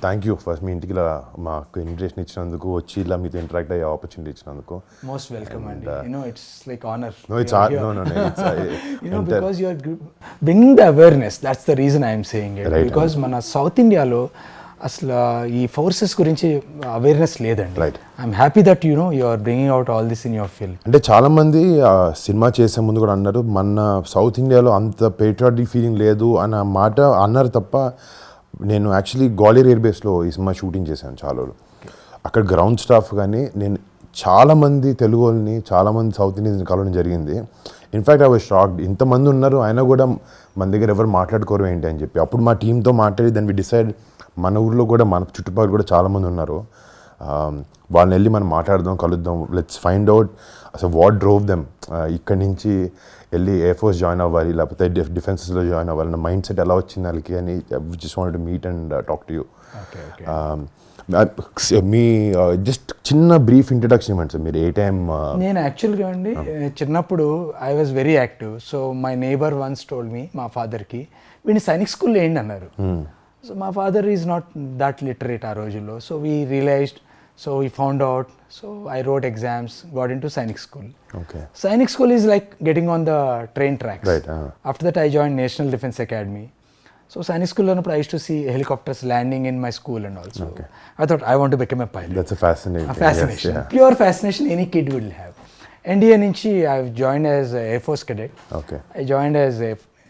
Thank you first మీ ఇంటికి ఇలా మాకు ఇన్విటేషన్ ఇచ్చినందుకు వచ్చి ఇలా మీతో ఇంటరాక్ట్ అయ్యే ఆపర్చునిటీ ఇచ్చినందుకు. Most welcome, and it's like honor. No, it's Because you are bringing the awareness. That's the reason I am saying it. Right, because మన సౌత్ ఇండియాలో అసలు ఈ ఫోర్సెస్ గురించి అవేర్నెస్ లేదండి. Right. I'm happy that you are bringing out all this in your film. అంటే చాలామంది cinema చేసే ముందు కూడా అన్నారు మన సౌత్ ఇండియాలో అంత పేట్రియాటిక్ ఫీలింగ్ లేదు అన్న మాట అన్నారు తప్ప, నేను యాక్చువల్లీ గ్వాలియర్ ఎయిర్ బేస్లో ఈ సినిమా షూటింగ్ చేశాను చాలా రోజులు. అక్కడ గ్రౌండ్ స్టాఫ్ కానీ నేను చాలామంది తెలుగు వాళ్ళని చాలామంది సౌత్ ఇండియన్స్ కలవడం జరిగింది. ఇన్ఫ్యాక్ట్ ఐ వాజ్ షాక్డ్, ఇంతమంది ఉన్నారు అయినా కూడా మన దగ్గర ఎవరు మాట్లాడుకోరు ఏంటి అని చెప్పి. అప్పుడు మా టీంతో మాట్లాడి దాన్ని వి డిసైడ్ మన ఊర్లో కూడా మన చుట్టుపక్కల కూడా చాలామంది ఉన్నారు, వాళ్ళని వెళ్ళి మనం మాట్లాడదాం, కలుద్దాం, లెట్స్ ఫైండ్ అవుట్ అసలు వాట్ డ్రోవ్ దెమ్ ఇక్కడి నుంచి వెళ్ళి ఎయిర్ ఫోర్స్ జాయిన్ అవ్వాలి లేకపోతే డిఫెన్సెస్లో జాయిన్ అవ్వాలి అన్న మైండ్ సెట్ ఎలా వచ్చింది వాళ్ళకి అని just wanted to meet and talk to you. మీ జస్ట్ చిన్న బ్రీఫ్ ఇంట్రడక్షన్ ఇవ్వండి సార్. మీరు ఏ టైం? నేను యాక్చువల్గా అండి చిన్నప్పుడు I was very active. So my neighbour once told me, మా ఫాదర్కి వీడిని సైనిక్ స్కూల్లో ఏంటి అన్నారు. సో మా father is not that literate ఆ రోజుల్లో. So we realised, so we found out, so I wrote exams, got into Sainik school. Sainik school is like getting on the train tracks. Right. After that I joined National Defence Academy. So Sainik school I used to see helicopters landing in my school and also. I thought I want to become a pilot. That's a fascination. Fascination. Yes, yeah. Pure fascination any kid will have. NDA nunchi I've joined as a Air Force cadet. Okay. I joined as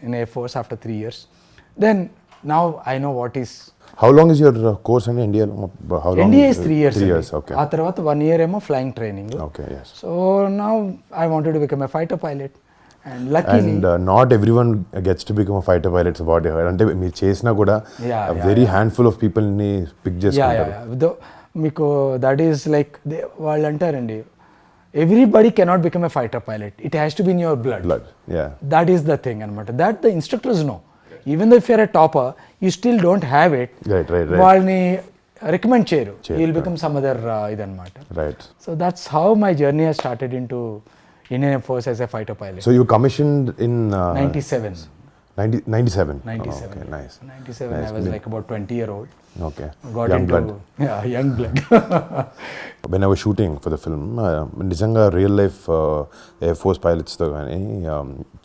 in Air Force after 3 years. Then now I know what is. How long is your course in India? How long? NDA is 3 years. 3 years, okay. ఆ తర్వాత 1 year ఏమో flying training. Okay, yes. So now I wanted to become a fighter pilot. And luckily. And not everyone gets to become a fighter pilot. It's about it. అంటే మీరు చేసినా కూడా very handful of people ని pick చేసుకుంటారు. Yeah. మీకు that is like వాళ్ళు అంటారండి, everybody cannot become a fighter pilot. It has to be in your blood. Yeah. That is the thing అన్నమాట. That the instructors know. Even though if you're a topper, you still don't have it. Right. వాళ్ళని recommend చేయరు. You'll become some other ఇదన్నమాట. Right. So that's how my journey has started into Indian Air Force as a fighter pilot. So you commissioned in 97. 97. 97. Okay, nice. 97. Nice. I was like about 20-year-old. Okay. Got young into blood. Yeah, young blood. When I was shooting for the film, నిజంగా real life air force పైలట్స్తో కానీ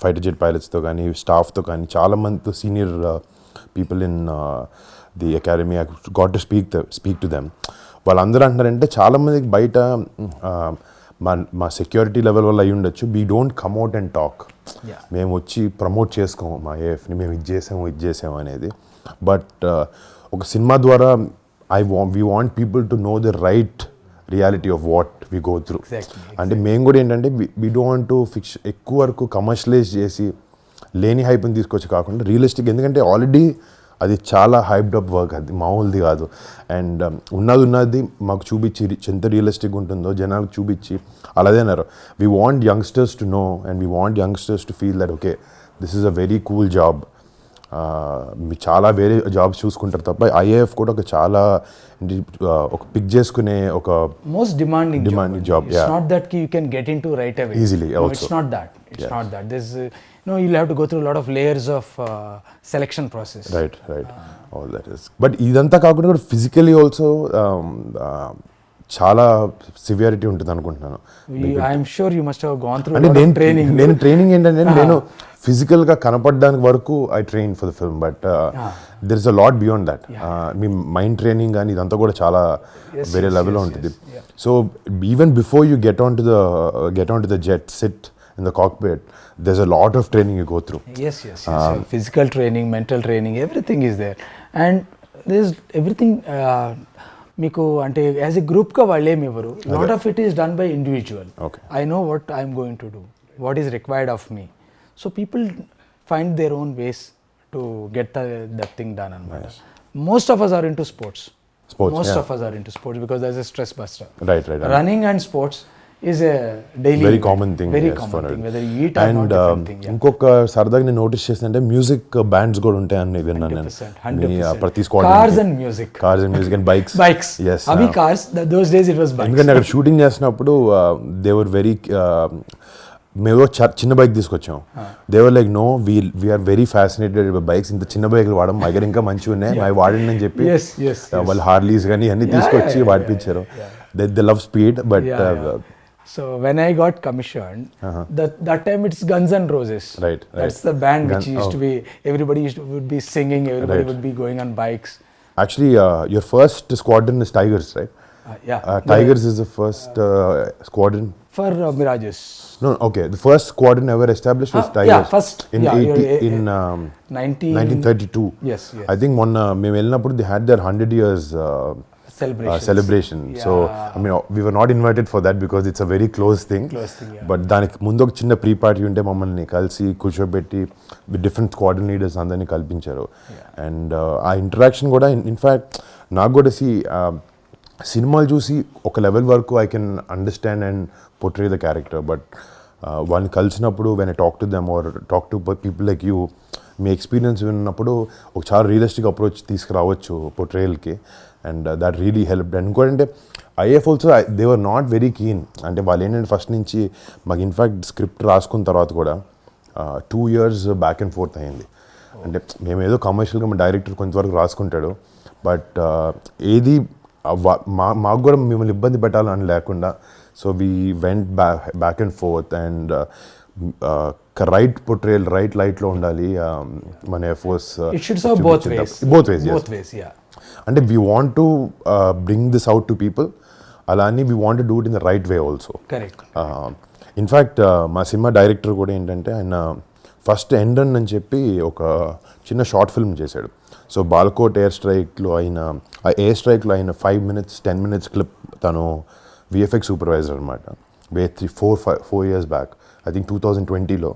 fighter jet పైలట్స్తో కానీ స్టాఫ్తో కానీ చాలామంది senior people in the academy I got to speak to them. వాళ్ళందరూ అంటున్నారంటే చాలామందికి బయట మా సెక్యూరిటీ లెవెల్ వల్ల అయ్యి ఉండొచ్చు, we don't come out and talk. మేము వచ్చి ప్రమోట్ చేసుకోము మా ఏఎఫ్ని, మేము ఇది చేసాము అనేది. బట్ ఒక సినిమా ద్వారా we want people to know the right reality of what we go through. అంటే మేము కూడా ఏంటంటే we don't want to fix ఎక్కువ వరకు కమర్షియలైజ్ చేసి లేని హైప్ని తీసుకొచ్చి కాకుండా రియలిస్టిక్, ఎందుకంటే ఆల్రెడీ అది చాలా హైప్డ్ అప్ వర్క్, అది మామూలుది కాదు. అండ్ ఉన్నది మాకు చూపించి ఎంత రియలిస్టిక్ ఉంటుందో జనాలకు చూపించి అలాగే అన్నారు. We want youngsters to know and we want youngsters to feel that okay this is a very cool job. మీ చాలా వేరే జాబ్స్ చూసుకుంటారు తప్ప ఐఏఎఫ్ కూడా ఒక చాలా ఒక పిక్ చేసుకునే ఒక most demanding job. It's not that you can get into right away. Easily. No, Also. it's not that. Not that. There's you'll have to go through a lot of layers of selection process. Right. All that is. But ఇదంతా కాకుండా కూడా physically also చాలా severity ఉంటుంది అనుకుంటున్నాను. I'm sure you must have gone through అంటే నేను training ఏంటంటే నేను ఫిజికల్గా కనపడడానికి వరకు I train for the film, but there is a lot beyond that. Me mind training కానీ ఇదంతా కూడా చాలా వేరే లెవెల్లో ఉంటుంది. So even before you get on to the jet, SIT in the cockpit, there's a lot of training you go through. Yes. Physical training, mental training, everything is there. And there's everything మీకు అంటే as a గ్రూప్గా వాళ్ళు ఏమి ఇవ్వరు. Lot of it is done by individual. I know what I'm going to do, what is required of me. So people find their own ways to get that thing done అనమాట. Most of us are into sports. Most of us are into sports because there's a stress buster. Right. Running and sports is a daily very common thing. Very common thing. Whether you eat or not, different thing. ఇంకొక సరదాగా నేను notice చేస్తుంటే music bands కూడా ఉంటాయని విన్నాను నేను. 100%. ప్రతి squad Cars and music and bikes. Yes. Abhi cars, those days it was bikes. ఎందుకంటే అక్కడ షూటింగ్ చేసినప్పుడు they were very మేము చిన్న బైక్ తీసుకొచ్చాం. They were like no we are very fascinated bikes, ఇంత చిన్న బైక్లు వాడడం, మా దగ్గర ఇంకా మంచిగా ఉన్నాయి, అవి వాడండి అని చెప్పి వాళ్ళు హార్లీస్ కానీ అన్ని తీసుకొచ్చి వాడిపించారు. They love speed but so when I got commissioned, that time it's Guns N' Roses. Right. That's the band which used to be, everybody would be singing, everybody would be going on bikes. Actually, your first squadron is Tigers, right? Tigers is the first squadron. For Mirages. No, okay. The first squadron ever established was Tigers. Yeah, first. In 1932. Yes. I think మేము వెళ్ళినప్పుడు they had their 100 years celebration. So, I mean, we were not invited for that because it's a very close thing. But దానికి ముందు ఒక చిన్న pre party ఉంటే మమ్మల్ని కలిసి కూర్చోబెట్టి విత్ డిఫరెంట్ స్క్వాడ్రన్ లీడర్స్ అందరినీ కల్పించారు. అండ్ ఆ ఇంటరాక్షన్ కూడా ఇన్ఫ్యాక్ట్ నాకు కూడా సినిమాలు చూసి ఒక లెవెల్ వరకు I can understand and portray the character, but వాళ్ళని కలిసినప్పుడు when I talk to them or talk to people like you, మీ ఎక్స్పీరియన్స్ విన్నప్పుడు ఒక చాలా రియలిస్టిక్ అప్రోచ్ తీసుకురావచ్చు పోర్ట్రేయల్కి, and that really helped. And ఇంకోటంటే if also they were not very keen. అంటే వాళ్ళు ఏంటంటే ఫస్ట్ నుంచి మాకు ఇన్ఫ్యాక్ట్ స్క్రిప్ట్ రాసుకున్న తర్వాత కూడా 2 years బ్యాక్ అండ్ ఫోర్త్ అయింది. అంటే మేము ఏదో కమర్షియల్గా మా డైరెక్టర్ కొంతవరకు రాసుకుంటాడు, బట్ ఏది మాకు కూడా మిమ్మల్ని ఇబ్బంది పెట్టాలని లేకుండా, so we went back and fourth and right portrayal right లైట్లో ఉండాలి మన ఎఫర్ట్స్. బోత్ వేస్ అంటే we want to bring this out to people, అలా అని we want to do it in the right way also. In fact మా cinema director కూడా ఏంటంటే ఆయన ఫస్ట్ ఎండన్ అని చెప్పి ఒక చిన్న షార్ట్ ఫిల్మ్ చేశాడు. సో బాల్కోట్ ఎయిర్ స్ట్రైక్లో అయిన 5 minutes 10 minutes క్లిప్ తను విఎఫ్ఎక్స్ సూపర్వైజర్ అనమాట. 4 years బ్యాక్, ఐ థింక్ 2020లో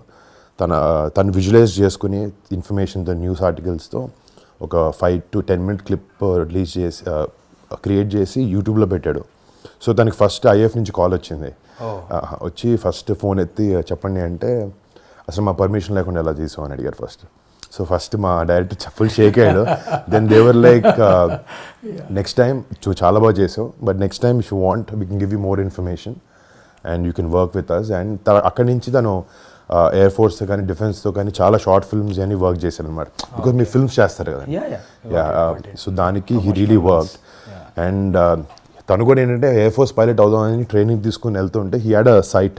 తను విజువలైజ్ చేసుకుని ఇన్ఫర్మేషన్తో న్యూస్ ఆర్టికల్స్తో ఒక 5 to 10 minute క్లిప్ రిలీజ్ చేసి క్రియేట్ చేసి యూట్యూబ్లో పెట్టాడు. సో తనకి ఫస్ట్ ఐఎఫ్ నుంచి కాల్ వచ్చింది. వచ్చి ఫస్ట్ ఫోన్ ఎత్తి చెప్పండి అంటే అసలు మా పర్మిషన్ లేకుండా ఎలా చేసాం అని అడిగారు ఫస్ట్. సో ఫస్ట్ మా డైరెక్టర్ ఫుల్ షేక్ అయ్యాడు. Then they were like next time చాలా బాగా చేసావు, but next time if you want we can give you more information and you can work with us. And అక్కడి నుంచి తను ఎయిర్ ఫోర్స్తో కానీ డిఫెన్స్తో కానీ చాలా షార్ట్ ఫిల్మ్స్ అని వర్క్ చేశాను అనమాట. బికాజ్ మీరు ఫిల్మ్స్ చేస్తారు కదా. సో దానికి హీ రియలీ వర్క్. అండ్ తను కూడా ఏంటంటే ఎయిర్ ఫోర్స్ పైలట్ అవుదామని ట్రైనింగ్ తీసుకుని వెళ్తుంటే he had a sight,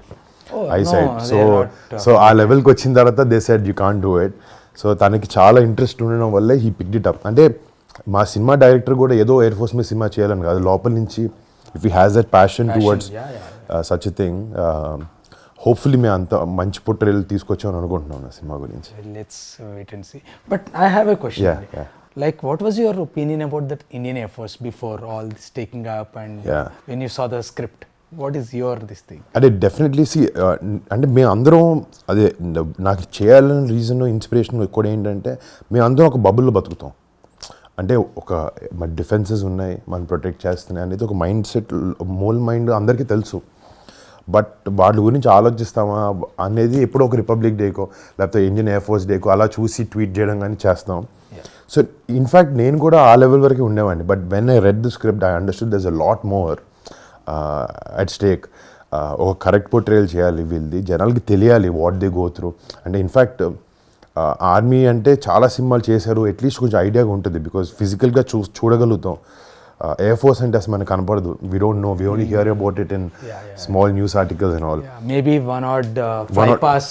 eye sight. So ఆ లెవెల్కి వచ్చిన తర్వాత they said you can't do it. So తనకి చాలా ఇంట్రెస్ట్ ఉండడం వల్లే హీ పిక్డ్ ఇట్ అప్. అంటే మా సినిమా డైరెక్టర్ కూడా ఏదో ఎయిర్ ఫోర్స్ మీద సినిమా చేయాలని కాదు, లోపల నుంచి if he has that passion towards such a thing, hopefully మేము అంత మంచి పోర్ట్రేయల్ తీసుకొచ్చామని అనుకుంటున్నాం నా సినిమా గురించి. Let's wait and see. But I have a question. Like, what was your opinion about that Indian Air Force before all this taking up and when you saw the script? What is your this thing? అదే definitely అంటే మేము అందరం అదే నాకు చేయాలని reason inspiration కూడా ఏంటంటే మేము అందరం ఒక బబుల్లో బతుకుతాం. అంటే ఒక మన డిఫెన్సెస్ ఉన్నాయి, మనం ప్రొటెక్ట్ చేస్తున్నాయి అనేది ఒక మైండ్ సెట్, మోల్ మైండ్ అందరికీ తెలుసు. బట్ వాళ్ళ గురించి ఆలోచిస్తామా అనేది ఎప్పుడో ఒక రిపబ్లిక్ డేకో లేకపోతే ఇండియన్ ఎయిర్ ఫోర్స్ డేకో అలా చూసి ట్వీట్ చేయడం కానీ చేస్తాం. సో ఇన్ఫ్యాక్ట్ నేను కూడా ఆ లెవెల్ వరకు ఉండేవాడిని. But when I read the script I understood there's a lot more at stake. ఒక కరెక్ట్ పోర్ట్రేయల్ చేయాలి, వీళ్ళది జనాలకి తెలియాలి వాట్ దే గో త్రూ. అంటే ఇన్ఫ్యాక్ట్ ఆర్మీ అంటే చాలా సినిమాలు చేశారు, అట్లీస్ట్ కొంచెం ఐడియాగా ఉంటుంది బికాజ్ ఫిజికల్గా చూడగలుగుతాం. ఎయిర్ ఫోర్స్ అంటే అసలు మనకు కనపడదు. We don't know, we only hear about it in small news articles and all. Maybe one or bypass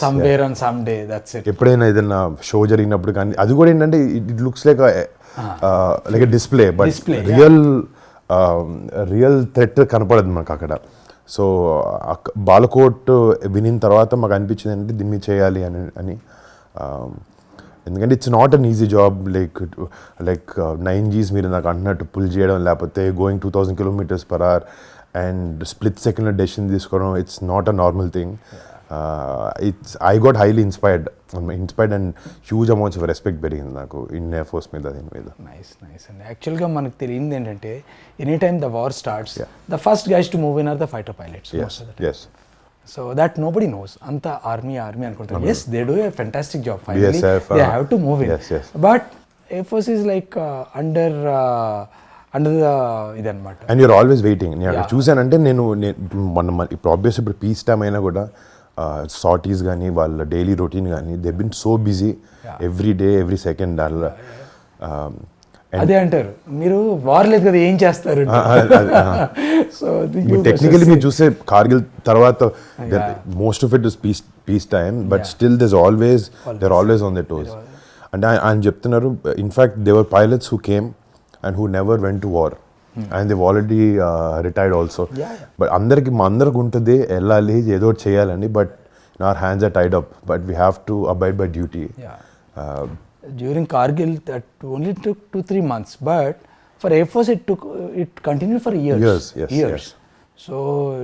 somewhere on some day, that's it. ఎప్పుడైనా ఏదైనా షో జరిగినప్పుడు కానీ అది కూడా ఏంటంటే it looks like like a display, but real threat కనపడదు మనకు అక్కడ. సో బాలకోట్ వినిన తర్వాత మాకు అనిపించింది అంటే దీన్ని చేయాలి అని. ఎందుకంటే it's not an easy job. Like 9 Gs మీరు నాకు అంటున్నట్టు పుల్ చేయడం, లేకపోతే గోయింగ్ 2000 km/h అండ్ స్ప్లిట్ సెకండ్లో డెసిషన్ తీసుకోవడం, it's not a normal thing. I got highly inspired and huge amounts of respect పెరిగింది నాకు ఇండియన్ ఎయిర్ ఫోర్స్ మీద, దీని మీద. నైస్ అండి. యాక్చువల్గా మనకు తెలియంది ఏంటంటే any time the war starts, the first guys to move in are the fighter pilots. Yes. So that nobody knows. Anta army అనుకుంటారు. Yes, they do a fantastic job. Finally, they have to move in. Yes. But Air Force is like under the ఇదన్నమాట. And you're always waiting. నేను చూసానంటే నేను మొన్న ఇప్పుడు obvious ఇప్పుడు peace time అయినా కూడా sorties కానీ వాళ్ళ డైలీ రొటీన్ కానీ they been so busy every day every second అలా అదే అంటారు మీరు వార్ లేదు కదా ఏం చేస్తారు సో టెక్నికలీ మీరు చూస్తే కార్గిల్ తర్వాత most of it is peace time but still there always on the toes అంటే ఆయన చెప్తున్నారు in fact they were pilots who came and who never went to war and they've already retired also but అందరికి ఉంటుంది వెళ్ళాలి ఏదో ఒకటి చేయాలని but our hands are tied up but we have to abide by duty. During Kargil that only took 2-3 months but for Air Force it continued for years. Yes. So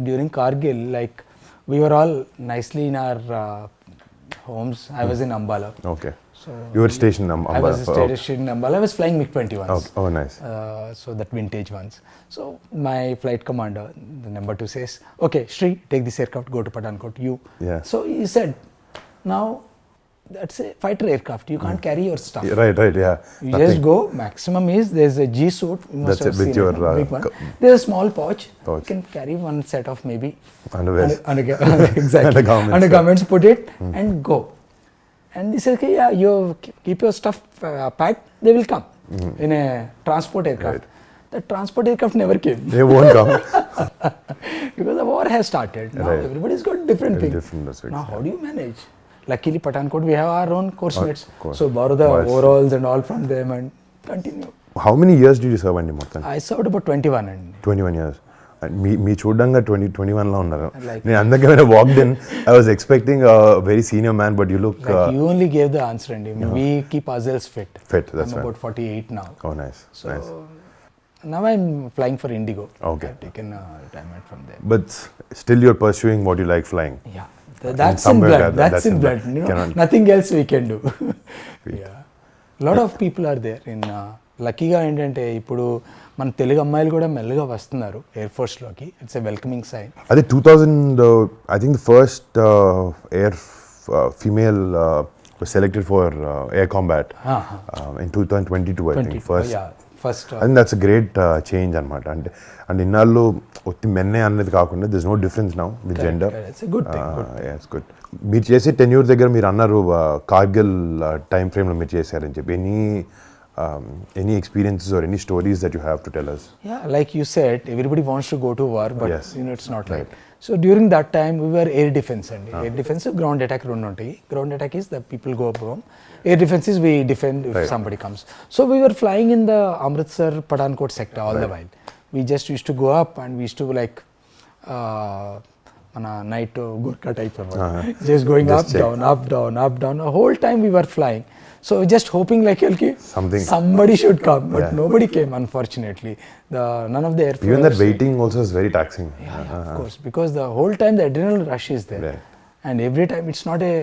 during Kargil like we were all nicely in our homes. I was in Ambala. Okay. So you were stationed in Ambala. I was stationed in Ambala. I was flying MiG-21s. Oh nice. So that vintage ones. So my flight commander, the number 2 says, okay, Shri, take this aircraft, go to Pathankot, you. Yeah. So he said, now that's a fighter aircraft, you can't carry your stuff. Right, yeah. You just go, maximum is, there's a G suit, you must have seen it, big one. There's a small pouch, you can carry one set of maybe underwear. Exactly. Undergarments, put it and go. And they said, okay, yeah, you keep your stuff packed, they will come in a transport aircraft. Right. The transport aircraft never came. They won't come. Because the war has started. Now everybody's got different things. Different now how do you manage? Luckily Pathankot we have our own course mates. So borrow the Boys. overalls and all from them and continue. How many years did you serve in Motan? I served about 21 and 21 years. మీ చూడంగా 21లో ఉన్నారు Like- నేను అందుకే when I walked in I was expecting a very senior man but you look like you only gave the answer and we keep ourselves fit. That's I'm right. about 48 now. Oh nice. So Nice. now I'm flying for Indigo. Okay. I've taken retirement from there. But still you're pursuing what you like flying. Yeah, that's in somewhere blood. That's in blood. You know, Cannot- nothing else we can do. Yeah, lot of people are there in. లక్కీగా ఏంటంటే ఇప్పుడు మన తెలుగు అమ్మాయిలు కూడా మెల్లగా వస్తున్నారు air ఫోర్స్లోకి. It's a welcoming sign. అదే 2000 I think the first air female was selected for air combat in 2022 I think first. First I think that's a great change అనమాట. అంటే ఇన్నాళ్ళు ఒత్తి మెన్నే అన్నది కాకుండా there's no difference now with gender. It's a good thing. Yeah, it's good. మీరు చేసే tenure దగ్గర మీరు అన్నారు కార్గిల్ టైం ఫ్రేమ్లో మీరు చేశారని చెప్పి any experiences or any stories that you have to tell us? Yeah, like you said, everybody wants to go to war, but Yes. you know it's not right. So during that time we were air defense and air defense ground attack రెండు ఉంటాయి. Ground attack is the people go home. Air defense is we defend if somebody comes. So we were flying in the Amritsar Pathankot sector all the while. We just used to go up and we used to like on a night Gurkha type of just going Just up down. The whole time we were flying. So just hoping like somebody should come, but nobody came unfortunately. None of the air force. Even that waiting also is very taxing. Yeah, of course, because the whole time the adrenaline rush is there, and every time it's not a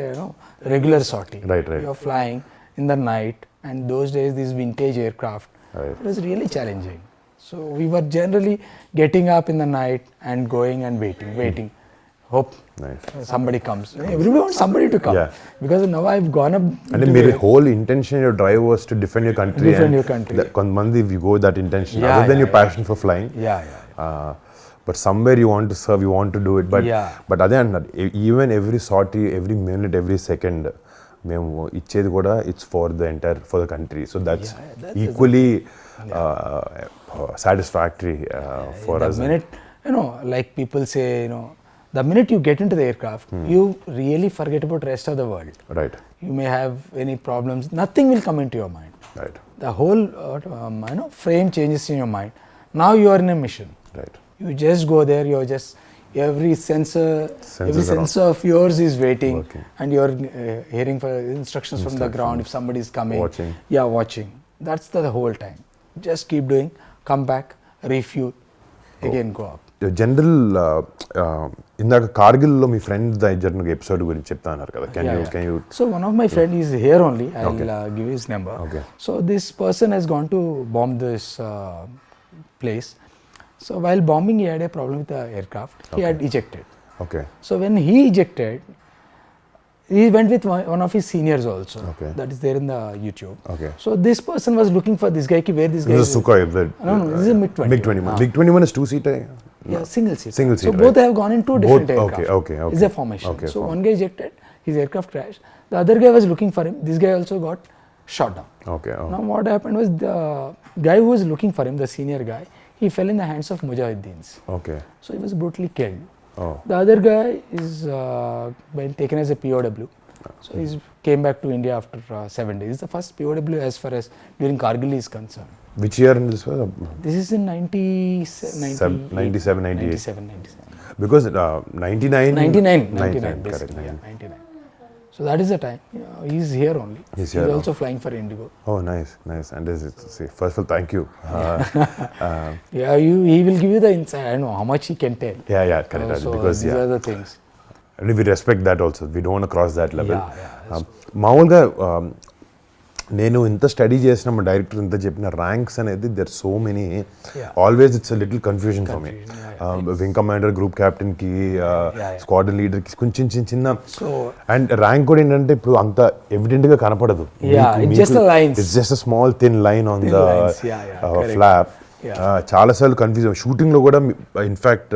regular sortie. Right. You're flying in the night, and those days these vintage aircraft, it was really challenging. So we were generally getting up in the night and going and waiting. Hope somebody comes. Everybody wants somebody to come. Because now I've gone up. And then your whole intention, your drive was to defend your country. Defend your country. Konmandi, if you go that intention, other than your passion for flying. But somewhere you want to serve, you want to do it. But other than that, even every sortie, every minute, every second, మేము ఇచ్చేది కూడా it's for the country. So that's equally satisfactory for us. The minute, like people say, the minute you get into the aircraft, you really forget about the rest of the world. Right. You may have any problems, nothing will come into your mind. Right. The whole frame changes in your mind. Now you are in a mission. Right. You just go there, you're just every sensor of yours is waiting. Working. And you're hearing for instructions from the ground if somebody is coming. Watching. That's the whole time. Just keep doing, come back, refuel, again go up. General ఇందాక కార్గిల్లో మీ friend జరిగిన episode గురించి చెప్తా అన్నారు కదా. Can you So one of my friend is here only. I'll give his number. Okay. So this person has gone to bomb this place. So while bombing he had a problem with the aircraft. He had ejected. Okay. So when he ejected, he went with one of his seniors also. Okay. That is there in the YouTube. Okay. So this person was looking for this guy. Where this guy This is Sukhoi. No, this is a MiG-21. MiG-21. MiG-21 is 2-seater. Yeah, single seat. Single seat, So both have gone in two different aircraft. Okay. It's a formation. Okay, so one guy ejected, his aircraft crashed. The other guy was looking for him. This guy also got shot down. Okay. Now what happened was the guy who was looking for him, the senior guy, he fell in the hands of Mujahiddeens. Okay. So he was brutally killed. Oh. The other guy is been taken as a POW. So he came back to India after 7 days. It's the first POW as far as during Kargil is concerned. Which year in this was? This is in 97, 97. Because 99. 99 correct. basically, yeah, 99. So that is the time. He's here only. He's here, also flying for Indigo. Oh, nice. And this is, first of all, thank you. Yeah, he will give you the insight. I know how much he can tell. Yeah, correct. So because these are the things. And we respect that also. We don't want to cross that level. Yeah. మామూలుగా నేను ఇంత study చేసిన మా director ఇంత చెప్పిన ranks అనేది there so many always it's little confusion for me wing commander group captain కి squadron leader కి కొంచెం చిన్న అండ్ ర్యాంక్ కూడా ఏంటంటే ఇప్పుడు అంత ఎవిడెంట్ గా కనపడదు. It's just small thin line on the flap. చాలాసార్లు కన్ఫ్యూజ్ షూటింగ్ లో కూడా ఇన్ఫ్యాక్ట్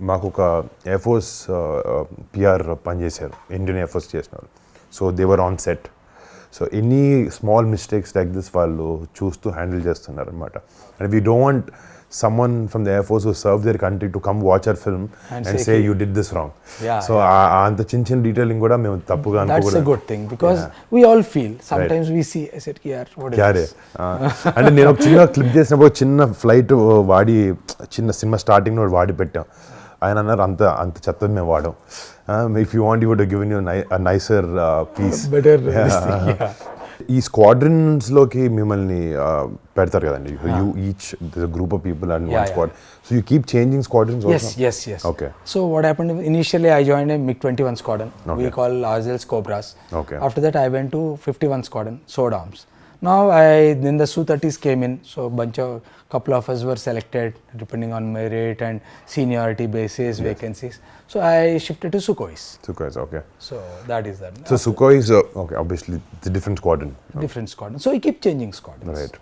మాకు ఒక ఎయిర్ ఫోర్స్ పిఆర్ పనిచేశారు, ఇండియన్ ఎయిర్ ఫోర్స్ చేసినారు. So they were on set. So any small mistakes like this వాళ్ళు చూస్తూ హ్యాండిల్ చేస్తున్నారు అనమాట. And we don't want someone from the Air Force who served their country to come watch our film and say you did this wrong. So anta chin detailing kuda mem tappuga anukudam. That's a good thing because we all feel sometimes we see I said yaar what is this అంటే నేను ఒక చిన్న clip చేసినప్పుడు చిన్న flight వాడి చిన్న cinema starting లో వాడి పెట్టాం. ఆయన అన్నారు అంత చెత్తది మేము వాడాం. If you want you would given you nicer piece. ఈ స్క్వాడ్రన్స్లోకి మిమ్మల్ని పెడతారు కదండి. You each group of people and one squad. So you keep changing squadrons also? Yes. Okay. So what happened initially I joined a MiG-21 squadron. We call ourselves Cobras. Okay. After that I went to 51 squadron, Sword Arms. Now then the Su-30s came in, so couple of us were selected depending on merit and seniority basis, vacancies. So I shifted to Sukhois. Okay. So that is that. So Sukhoi is okay. Obviously, it's a different squadron. Different squadron. So we keep changing squadrons. Right.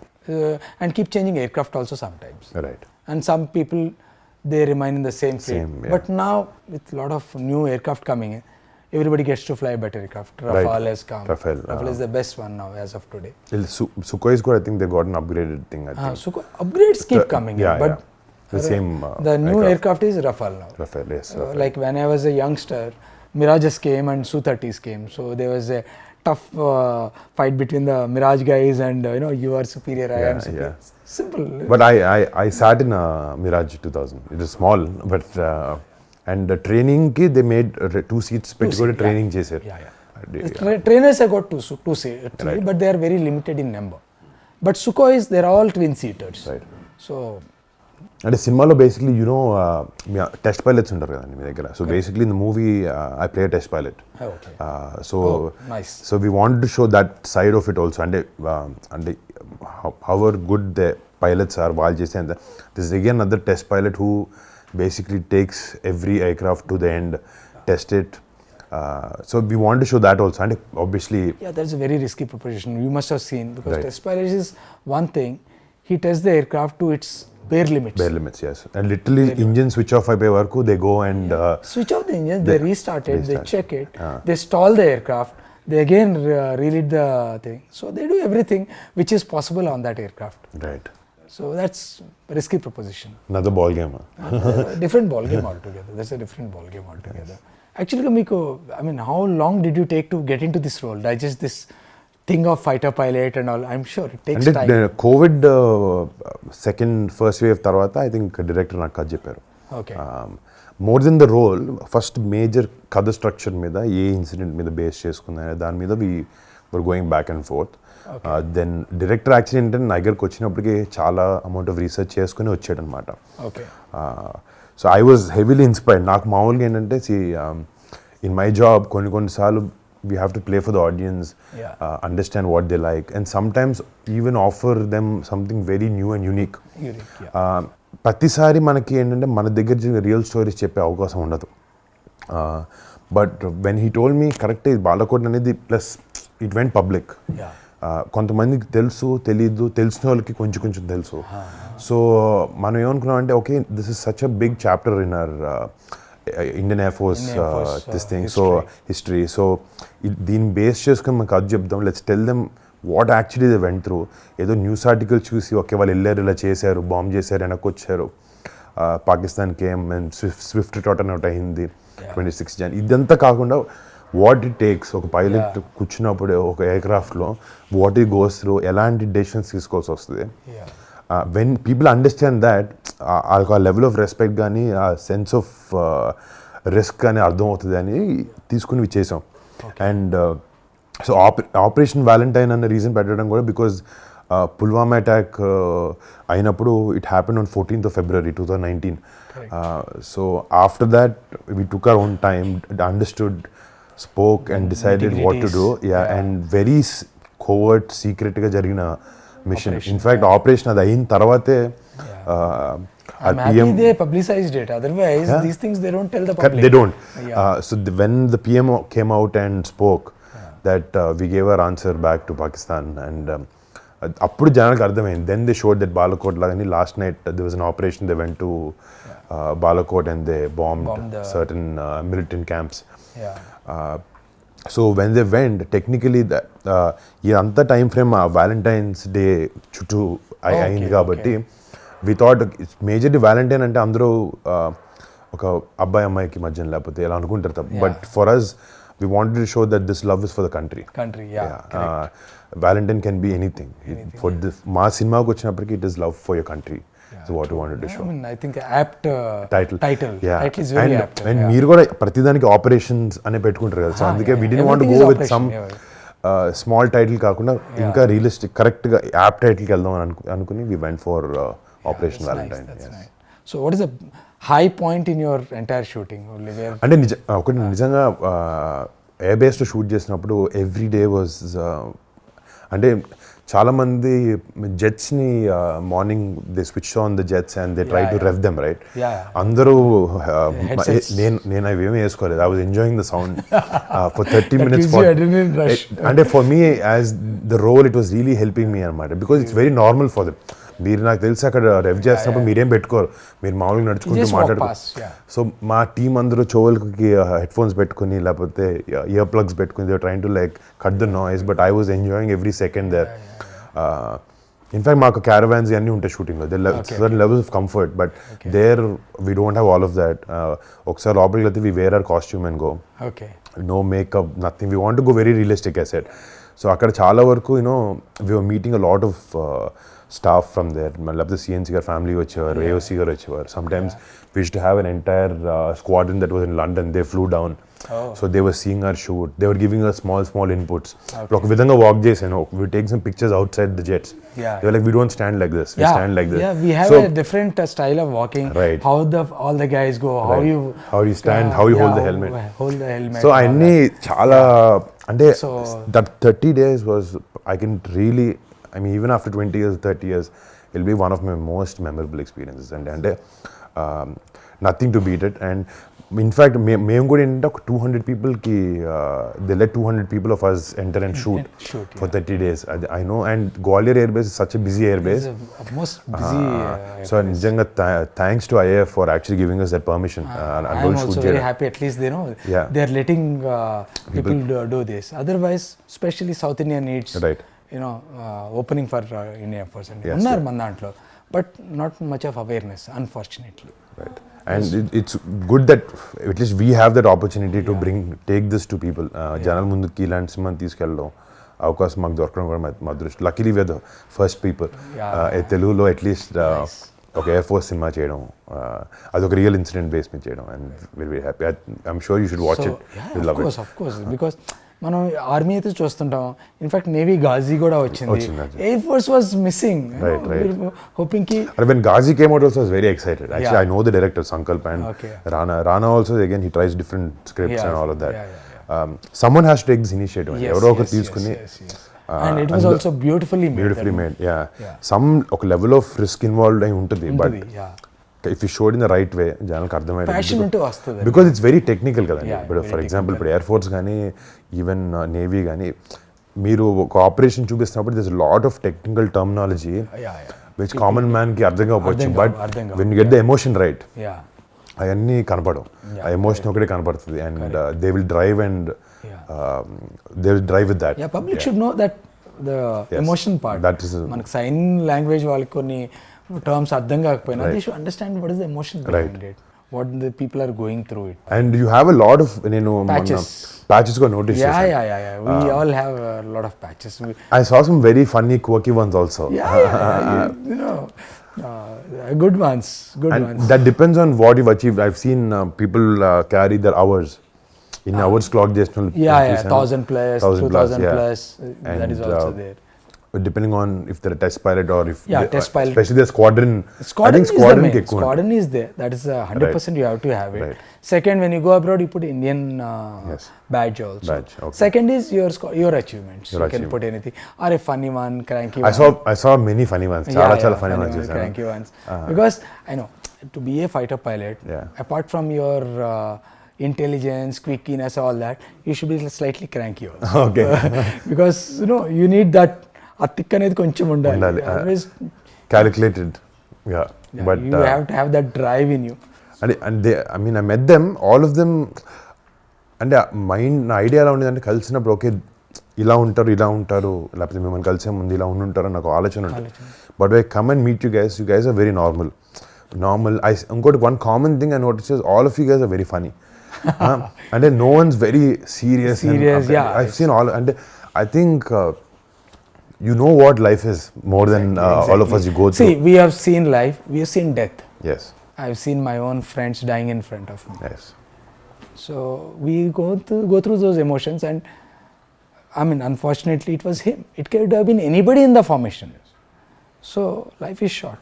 And keep changing aircraft also sometimes. Right. And some people they remain in the same fleet. But now with a lot of new aircraft coming in, everybody gets to fly better aircraft. Rafale has come. Rafale is the best one now as of today. Sukhoi is good. I think they got an upgraded thing. I think. Sukhoi upgrades keep coming in, but the same. The new aircraft is Rafale now. Rafale, yes. Like when I was a youngster, Mirages came and Su-30s came. So there was a tough fight between the Mirage guys and you are superior, I am superior. Simple. But I sat in a Mirage 2000. It is small, but and training ki they made 2 seats petti training chesaru. Trainers have got two seats, but they are very limited in number. But Sukhois they are all twin seaters. Right. So అంటే సినిమాలో basically test pilots ఉంటారు కదండి మీ దగ్గర. So basically in the movie I play test pilot. So we want to show that side of it also. అంటే however good the pilots are వాళ్ళు చేసే అంత this again other test pilot who basically takes every aircraft to the end, test it. So we want to show that also. And obviously... Yeah, that's a very risky proposition. You must have seen. Because test pilot is one thing. He tests the aircraft to its bare limits. Bare limits, yes. And literally engine switch off అయిపోయే వరకు they go and... switch off the engine, they restart it, they check it, they stall the aircraft, they again relit the thing. So they do everything which is possible on that aircraft. Right. So that's a risky proposition. Another ball game. Different ball game altogether. That's a different ball game altogether. Actually, Miko, I mean, how long did you take to get into this role? Digest this thing of fighter pilot and all. I'm sure it takes time. COVID first wave tarvata, I think director నాకు కథ చెప్పారు. Okay. More than the role, first major కథ structure మీద ఏ incident మీద base చేసుకున్నా దాని మీద we were going back and forth. Then director actually ఏంటంటే నా దగ్గరకు వచ్చినప్పటికీ చాలా అమౌంట్ ఆఫ్ రీసెర్చ్ చేసుకుని వచ్చాడు అనమాట. So I was heavily inspired. నాకు మామూలుగా ఏంటంటే ఇన్ మై జాబ్ కొన్నిసార్లు we have to play for the audience, understand what they like and sometimes even offer them something very new and unique. ప్రతిసారి మనకి ఏంటంటే మన దగ్గర రియల్ స్టోరీస్ చెప్పే అవకాశం ఉండదు. But when he told me correct Balakot అనేది ప్లస్ ఇట్ వెంట్ పబ్లిక్. కొంతమందికి తెలుసు తెలీదు, తెలిసిన వాళ్ళకి కొంచెం కొంచెం తెలుసు. సో మనం ఏమనుకున్నాం అంటే okay this is such a big chapter in our Indian air force this thing, so history. So దీన్ని బేస్ చేసుకొని మనకు అది చెప్దాం, let's tell them what actually they went through. ఏదో న్యూస్ ఆర్టికల్ చూసి ఓకే వాళ్ళు వెళ్ళారు, ఇలా చేశారు, బాంబ్ చేశారు, వెనక్కి వచ్చారు, పాకిస్తాన్కి ఏం స్విఫ్ట్ టోటన్ అవుట్ అయింది 26 Jan. ఇదంతా కాకుండా వాట్ ఇట్ టేక్స్, ఒక పైలట్ కూర్చున్నప్పుడు ఒక ఎయిర్క్రాఫ్ట్లో వాట్ ఇట్ గోస్ త్రూ, ఎలాంటి డెసిషన్స్ తీసుకోవాల్సి వస్తుంది. వెన్ పీపుల్ అండర్స్టాండ్ దాట్, ఆ లెవెల్ ఆఫ్ రెస్పెక్ట్ కానీ ఆ సెన్స్ ఆఫ్ రిస్క్ కానీ అర్థమవుతుంది అని తీసుకుని చేసాం. అండ్ సో ఆపరేషన్ వ్యాలంటైన్ అన్న రీజన్ పెట్టడం కూడా బికాజ్ పుల్వామా అటాక్ అయినప్పుడు it happen on 14th February 2019. So after that we took our own time, understood, spoke and decided what to do. And very covert, secret గా జరిగిన machine. In fact operation అది అయిన తర్వాతే I'm happy they publicized it, otherwise these things they don't tell the public. They don't. So when the PM came out and spoke that we gave our answer back to Pakistan, and అప్పుడు జనానికి అర్థమైంది. Then they showed that Balakot lagani last night there was an operation, they went to Balakot and they bombed certain militant camps. So when they went, technically ఇదంతా time frame valentine's day చుట్టూ అయింది కాబట్టి we thought it's majorly valentine అంటే అందరూ ఒక అబ్బాయి అమ్మాయికి మధ్యన లేకపోతే ఇలా అనుకుంటారు తప్ప. But for us we wanted to show that this love is for the country. Valentine can be anything. For this మా సినిమాకి వచ్చినప్పటికీ it is love for your country. So what we wanted to show. I mean, I think apt title. Yeah. Title is very apt. And మీరు కూడా ప్రతిదానికి operations అనే పెట్టుకుంటారు కదా. So అందుకే we didn't want to go with some small title కాకుండా ఇంకా realistic కరెక్ట్గా యాప్ టైటిల్కి వెళ్దాం అని అనుకుని we went for Operation Valentine. Nice. So what is the high point in your entire shooting? అంటే ఒకటి నిజంగా ఎయిర్ బేస్లో షూట్ చేసినప్పుడు ఎవ్రీ డే వాజ్ అంటే చాలామంది జెట్స్ని morning they switch on the jets and they try to rev them right. అందరూ నేను అవి ఏమీ వేసుకోలేదు. I was enjoying the sound for 30 minutes. అంటే for me as the role it was really helping me అనమాట, because it's very normal for them. మీరు నాకు తెలిసి అక్కడ రెవ్ చేస్తున్నప్పుడు మీరేం పెట్టుకోరు, మీరు మామూలుగా నడుచుకుంటూ మాట్లాడుకోరు. సో మా టీం అందరూ చెవులకి హెడ్ ఫోన్స్ పెట్టుకుని లేకపోతే ఇయర్ ప్లగ్స్ పెట్టుకుని they train to like cut the noise, but I was enjoying every second there. In fact మాకు క్యారవాన్స్ అన్నీ ఉంటాయి షూటింగ్లో, certain levels of comfort, but there we don't have all of that. ఒకసారి లోపలికి వెళ్తే we wear our costume and go, no makeup, nothing. We want to go very realistic I said. So అక్కడ చాలా వరకు you know we were meeting a lot of staff from there, లేకపోతే CNC గారు family వచ్చేవారు, AOC గారు వచ్చేవారు. Sometimes we used to have an entire squadron that was in London, they flew down. So they were seeing our shoot, they were giving us small inputs. ఒక విధంగా walk చేసాను, we take some pictures outside the jets. They were like, we don't stand like this, we stand like this. We have a different style of walking, right? How all the guys go, how you stand, how you hold the helmet. So అన్నీ చాలా అంటే that 30 days was, I can really, I mean even after 20 years, 30 years, it'll be one of my most memorable experiences. And nothing to beat it. And in fact మేము కూడా ఏంటంటే ఒక 200 పీపుల్కి they let 200 people of us enter and shoot for 30 days. I know. And Gwalior Air Base is such a busy air base, most busy. So నిజంగా thanks to IAF for actually giving us that permission. I'm also very happy, at least they know they're letting people do this. Otherwise, especially South India needs, right, you know, opening for India Force and unnar man dantlo, but not much of awareness, unfortunately. Right. And it's good that at least we have that opportunity to take this to people. జనాల ముందుకి ఇలాంటి సినిమాని తీసుకెళ్ళడం అవకాశం మాకు దొరకడం కూడా మా దృష్టి. Luckily we are the first people తెలుగులో అట్లీస్ట్ ఒక ఎయిర్ ఫోర్స్ సినిమా చేయడం, అదొక రియల్ ఇన్సిడెంట్ బేస్ మీద చేయడం. And very happy. I'm sure you should watch it. Of course, because మనం ఆర్మీ అయితే చూస్తుంటాం, ఇన్ఫాక్ట్ నేవీ గాజీ కూడా వచ్చింది, air force was missing. Hoping కి when Ghazi came out also I was very excited. Actually I know the director Sankalp and Rana also, again he tries different scripts and all of that. Someone has to take this initiative. ఎవరో ఒకరు తీసుకుని, and it was also beautifully made. Some ఒక level of risk involved అయి ఉంటుంది, but if you showed in the right way జనాలకు అర్థమైంది, because it's very technical కదండి. ఇప్పుడు ఫర్ ఎగ్జాంపుల్ ఇప్పుడు ఎయిర్ ఫోర్స్ కానీ ఈవెన్ నేవీ కానీ మీరు ఒక ఆపరేషన్ చూపిస్తున్నప్పుడు this lot of technical terminology which common మ్యాన్కి అర్థం కావచ్చు, but when you get the emotion right అవన్నీ కనపడవు. ఆ ఎమోషన్ ఒకటే కనపడుతుంది and they will drive and they will drive with that. Public should know that the emotion part. మనకి sign language వాళ్ళకి కొన్ని టర్మ్స్ అర్థం కాకపోయినా they should understand what is the emotion behind it, what the people are going through it. And you have a lot of patches got noticed. Yeah. We all have a lot of patches. I saw some very funny quirky ones also. You know, good ones. That depends on what you've achieved. I've seen people carry their hours in hours clock just 1000 plus 2000 plus that is also there. Depending on if they're a test pilot or if test pilot, especially the squadron I think squadron is there, that is 100% you have to have it. Second, when you go abroad you put Indian badge also. Second is your achievements. You can put anything or a funny one, cranky one. I saw many funny ones, chala funny ones, cranky ones, because I know to be a fighter pilot, apart from your intelligence, quickiness, all that, you should be slightly cranky also. Okay. Because you need that ఆ tick అనేది కొంచెం ఉండాలి. Always calculated. But you have to have that drive in you. And they, I mean, I met them, all of them, అంటే mind నా idea ఎలా ఉండేదంటే కలిసినప్పుడు okay ఇలా ఉంటారు లేకపోతే మిమ్మల్ని కలిసే ముందు ఇలా ఉండుంటారు నాకు ఆలోచన ఉంటుంది. But I come and meet you guys are very normal. ఇంకోటి one common thing I notice is all of you guys are very funny. అంటే no ones very serious. I seen all, అంటే I think you know what life is more than all of us you go through. See, we have seen life, we have seen death. Yes. I've seen my own friends dying in front of me. Yes. So we go through those emotions, and I mean, unfortunately it was him. It could have been anybody in the formation. So life is short.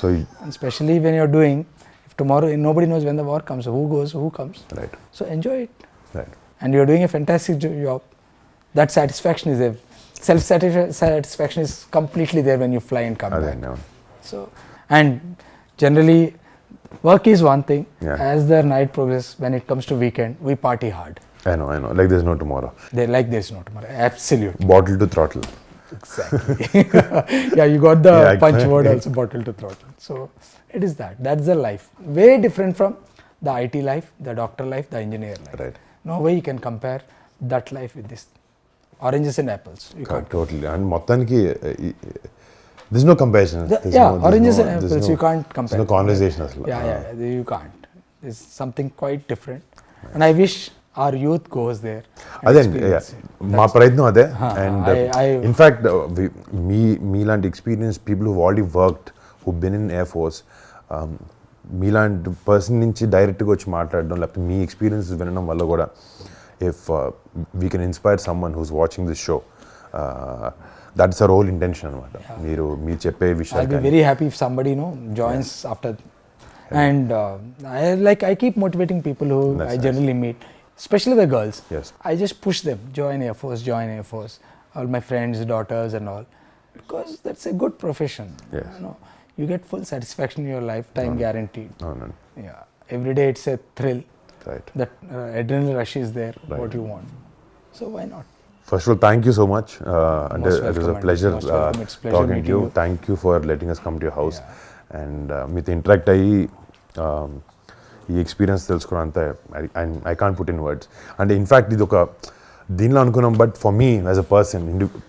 So and especially when you're doing, if tomorrow nobody knows when the war comes, who goes, who comes. Right. So enjoy it. Right. And you're doing a fantastic job. That satisfaction is there. Self-satisfaction is completely there when you fly and come back. So, and generally, work is one thing. As the night progresses, when it comes to weekend, we party hard. I know. Like there's no tomorrow. There's no tomorrow. Absolutely. Bottle to throttle. Exactly. You got the punch word also, bottle to throttle. So, it is that. That's the life. Very different from the IT life, the doctor life, the engineer life. Right. No way you can compare that life with this. Oranges and apples. Totally. And మొత్తానికి there's no comparison. Oranges and apples you can't compare. There's no conversation అసలు. You can't. It's something quite different. And I wish our youth goes there. అదే మా ప్రయత్నం అదే. And in fact మీలాంటి experience people who've already worked, who've been in Air Force, మీలాంటి person నుంచి డైరెక్ట్గా వచ్చి మాట్లాడడం లేకపోతే మీ ఎక్స్పీరియన్సెస్ వినడం వల్ల కూడా if we can inspire someone who's watching this show, that's our whole intention anamata. Meeru cheppe vishayalu, I'll be very happy if somebody joins after. And I keep motivating people who I generally meet, especially the girls. I just push them, join Air Force, all my friends, daughters and all, because that's a good profession. You get full satisfaction in your life, time guaranteed. Every day it's a thrill. Right. That adrenaline rush is there. What you want. So why not? First of all, thank you so much. And it was a pleasure talking to you. Thank you for letting us come to your house. And with interact అయ్యి ఈ experience తెలుసుకోవడం అంతా I can't put in words. And in fact ఇది ఒక దీనిలో అనుకున్నాం, but for me as a person,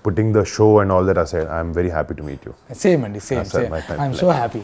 putting the show and all that aside, I am very happy to meet you. Same. I'm so happy.